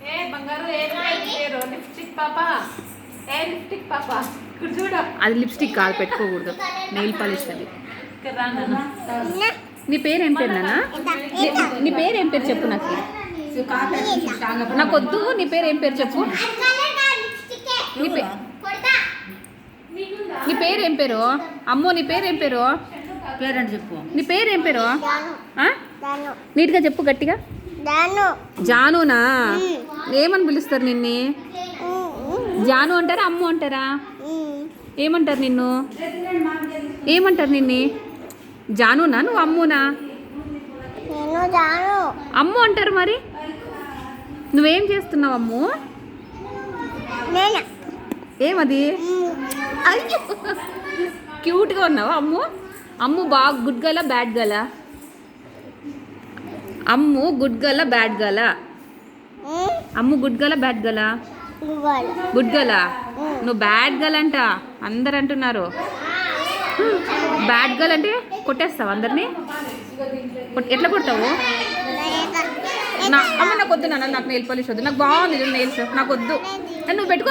ఏ బంగారు ఏ పేరు లిప్స్టిక్ పాప ఏ లిప్స్టిక్ పాప ఇక్కడ చూడ అది లిప్స్టిక్ కాదు, పెట్టుకోకూడదు. నెయిల్ పాలిష్ అది. ఇక్కడ రా నాన్న. నీ పేరు ఏం పేరు నాన్న? నీ పేరు ఏం పేరు చెప్పు నాకు. నాకొద్దు. నీ పేరు ఏం పేరు చెప్పు. నీ పేరు ఏం పేరు? అమ్మో నీ పేరు ఏం పేరు? పేరండి చెప్పు. నీ పేరు ఏం పేరు? నీట్గా చెప్పు గట్టిగా. జానునా? ఏమని పిలుస్తారు నిన్ను? జాను అంటారా అమ్ము అంటారా? ఏమంటారు నిన్ను? ఏమంటారు నిన్ను? జానునా నువ్వు అమ్మునా? అమ్ము అంటారు. మరి నువ్వేం చేస్తున్నావు అమ్ము? ఏమది? క్యూట్గా ఉన్నావా అమ్ము? అమ్ము బాగా గుడ్ గలా బ్యాడ్ గలా? అమ్ము గుడ్ గలా బ్యాడ్ గలా? అమ్ము గుడ్ గలా బ్యాడ్ గలా? గుడ్ గలా. నువ్వు బ్యాడ్ గల్ అంట అందరు అంటున్నారు. బ్యాడ్ గల్ అంటే కొట్టేస్తావు అందరినీ? ఎట్లా కొడతావు? అమ్మ నాకు వద్దు నాన్న, నాకు నెయిల్ పాలిష్ వద్దు. నాకు బాగుంది నెయిల్స్, నాకు వద్దు. నువ్వు పెట్టుకో.